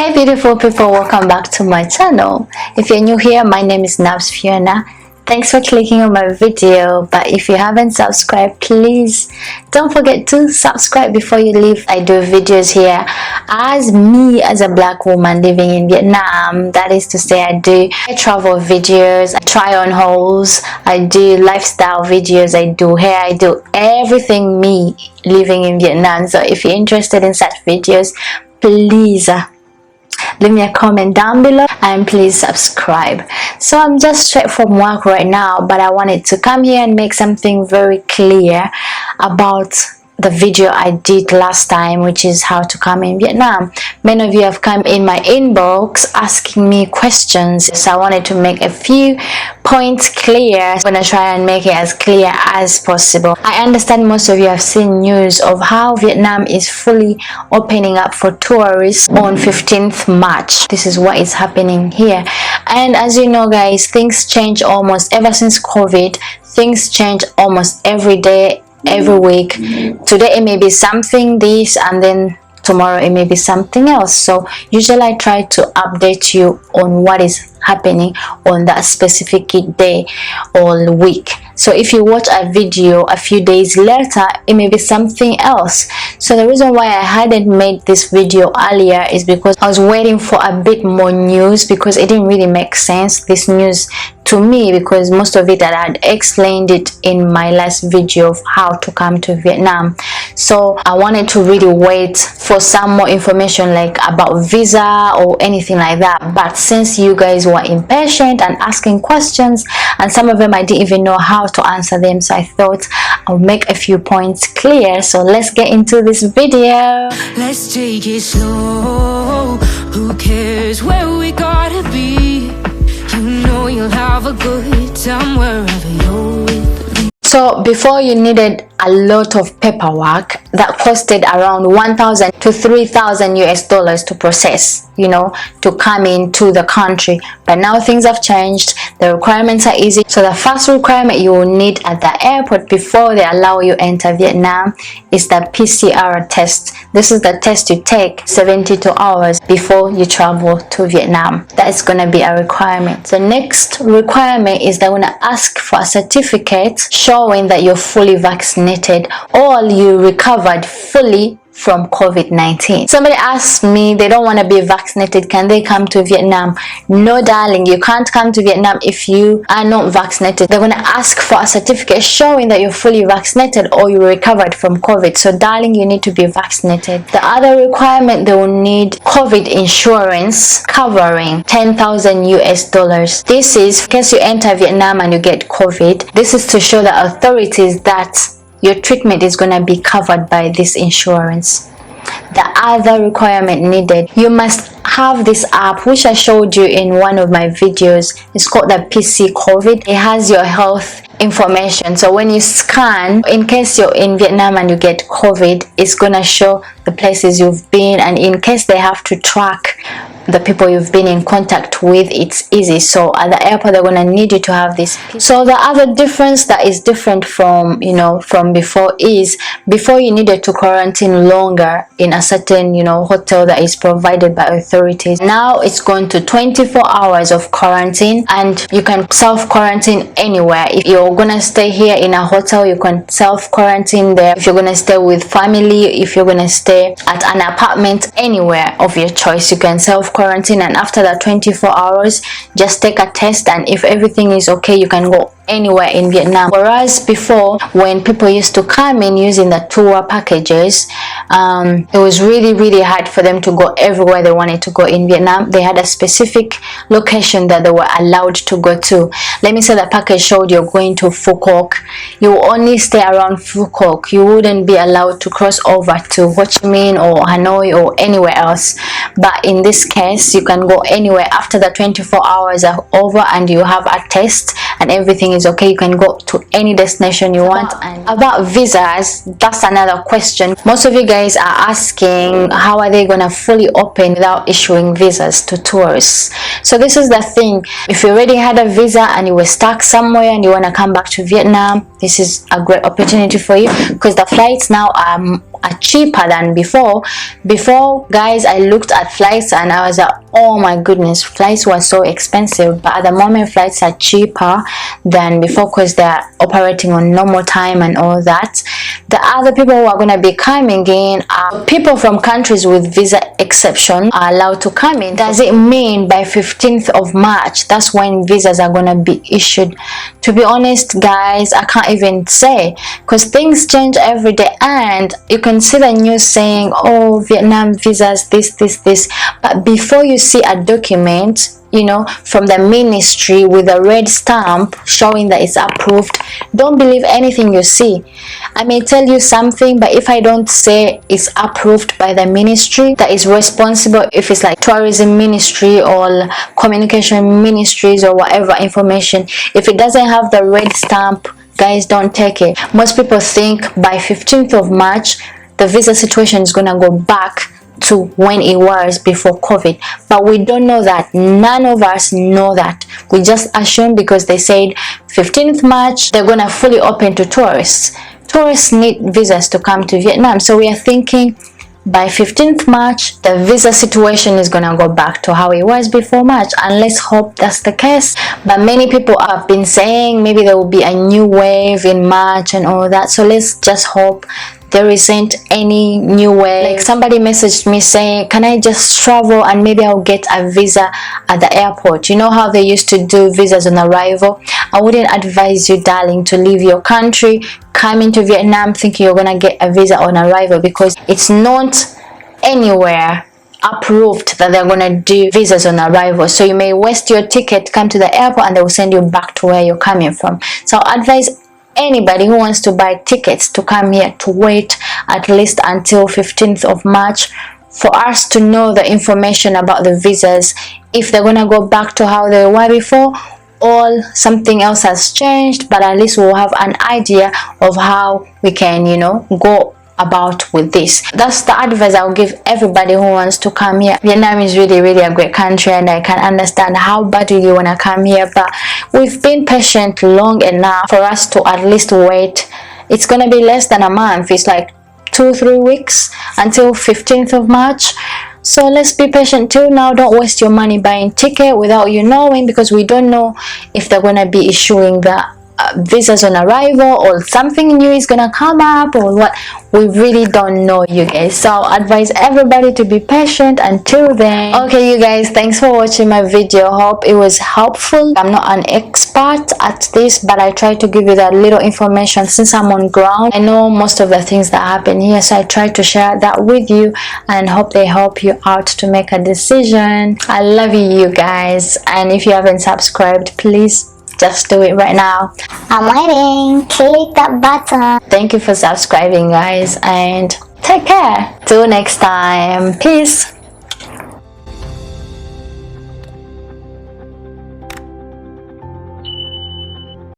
Hey beautiful people, welcome back to my channel. If you're new here, my name is Nabs Fiona. Thanks for clicking on my video, but if you haven't subscribed, please don't forget to subscribe before you leave. I do videos here as me, as a black woman living in Vietnam. That is to say, I travel videos, I try on hauls, I do lifestyle videos, I do hair, I do everything me living in Vietnam. So if you're interested in such videos, please leave me a comment down below and please subscribe. So I'm just straight from work right now, but I wanted to come here and make something very clear about the video I did last time, which is how to come in Vietnam. Many of you have come in my inbox asking me questions, so I wanted to make a few points clear. I'm gonna try and make it as clear as possible. I understand most of you have seen news of how Vietnam is fully opening up for tourists on 15th March. This is what is happening here, and as you know guys, things change almost ever since COVID. Things change almost every day, every week. Today it may be something this, and then tomorrow it may be something else. So usually I try to update you on what is happening on that specific day or week. So if you watch a video a few days later, it may be something else. So the reason why I hadn't made this video earlier is because I was waiting for a bit more news, because it didn't really make sense, this news to me, because most of it I had explained it in my last video of how to come to Vietnam. So I wanted to really wait for some more information like about visa or anything like that. But since you guys were impatient and asking questions, and some of them I didn't even know how to answer them, so I thought I'll make a few points clear. So let's get into this video. Let's take it slow. Who cares where we gotta be? You know you'll have a good time wherever you're with me. So before, you needed a lot of paperwork that costed around 1,000 to 3,000 US dollars to process, you know, to come into the country. But now things have changed, the requirements are easy. So the first requirement you will need at the airport before they allow you enter Vietnam is the PCR test. This is the test you take 72 hours before you travel to Vietnam. That is going to be a requirement. The next requirement is they're going to ask for a certificate showing that you're fully vaccinated or you recovered fully from COVID-19. Somebody asked me they don't want to be vaccinated, can they come to Vietnam? No darling, you can't come to Vietnam if you are not vaccinated. They're going to ask for a certificate showing that you're fully vaccinated or you recovered from COVID. So darling, you need to be vaccinated. The other requirement, they will need COVID insurance covering 10,000 US dollars. This is in case you enter Vietnam and you get COVID. This is to show the authorities that your treatment is going to be covered by this insurance. The other requirement needed, you must have this app which I showed you in one of my videos. It's called the PC COVID. It has your health information. So when you scan, in case you're in Vietnam and you get COVID, it's going to show the places you've been, and in case they have to track the people you've been in contact with, it's easy. So at the airport they're going to need you to have this. So the other difference that is different from, you know, from before is, before you needed to quarantine longer in a certain, you know, hotel that is provided by authorities. Now it's going to 24 hours of quarantine, and you can self-quarantine anywhere. If you're gonna stay here in a hotel, you can self-quarantine there. If you're gonna stay with family, if you're gonna stay at an apartment, anywhere of your choice, you can self-quarantine, and after that 24 hours just take a test, and if everything is okay, you can go anywhere in Vietnam. Whereas before, when people used to come in using the tour packages, it was really hard for them to go everywhere they wanted to go in Vietnam. They had a specific location that they were allowed to go to. Let me say the package showed you're going to Phu Quoc. You only stay around Phu Quoc. You wouldn't be allowed to cross over to Ho Chi Minh or Hanoi or anywhere else. But in this case, you can go anywhere after the 24 hours are over and you have a test and everything is okay. You can go to any destination you want. And about visas, that's another question. Most of you guys are asking, how are they gonna fully open without issuing visas to tourists? So this is the thing. If you already had a visa and you were stuck somewhere and you want to come back to Vietnam, this is a great opportunity for you, because the flights now are are cheaper than before. Before, guys, I looked at flights and I was like, oh my goodness, flights were so expensive. But at the moment, flights are cheaper than before because they're operating on normal time and all that. The other people who are going to be coming in are people from countries with visa exception are allowed to come in. Does it mean by 15th of March that's when visas are going to be issued? To be honest, guys, I can't even say because things change every day, and you can see the news saying, oh, Vietnam visas, this, but before you see a document, you know, from the ministry with a red stamp showing that it's approved, don't believe anything you see. I may tell you something, but if I don't say it's approved by the ministry that is responsible, if it's like tourism ministry or communication ministries or whatever information, if it doesn't have the red stamp, guys, don't take it. Most people think by 15th of March the visa situation is gonna go back to when it was before COVID, but we don't know that. None of us know that. We just assume because they said 15th March they're gonna fully open to tourists. Tourists need visas to come to Vietnam, so we are thinking by 15th March the visa situation is gonna go back to how it was before March, and let's hope that's the case. But many people have been saying maybe there will be a new wave in March and all that, so let's just hope there isn't any new way. Like somebody messaged me saying, can I just travel and maybe I'll get a visa at the airport? You know how they used to do visas on arrival? I wouldn't advise you, darling, to leave your country, come into Vietnam thinking you're gonna get a visa on arrival, because it's not anywhere approved that they're gonna do visas on arrival. So you may waste your ticket, come to the airport, and they will send you back to where you're coming from. So I advise anybody who wants to buy tickets to come here to wait at least until 15th of March for us to know the information about the visas, if they're gonna go back to how they were before or something else has changed. But at least we'll have an idea of how we can, you know, go about with this. That's the advice I'll give everybody who wants to come here. Vietnam is really a great country, and I can understand how badly you want to come here, but we've been patient long enough for us to at least wait. It's gonna be less than a month. It's like 2-3 weeks until 15th of March. So let's be patient till now. Don't waste your money buying ticket without you knowing, because we don't know if they're gonna be issuing the visas on arrival or something new is gonna come up or what. We really don't know, you guys. So I advise everybody to be patient until then. Okay, you guys, thanks for watching my video. Hope it was helpful. I'm not an expert at this, but I try to give you that little information since I'm on ground. I know most of the things that happen here, so I try to share that with you and hope they help you out to make a decision. I love you guys, and if you haven't subscribed, please just do it right now. I'm waiting. Click that button. Thank you for subscribing, guys, and take care. Till next time. Peace.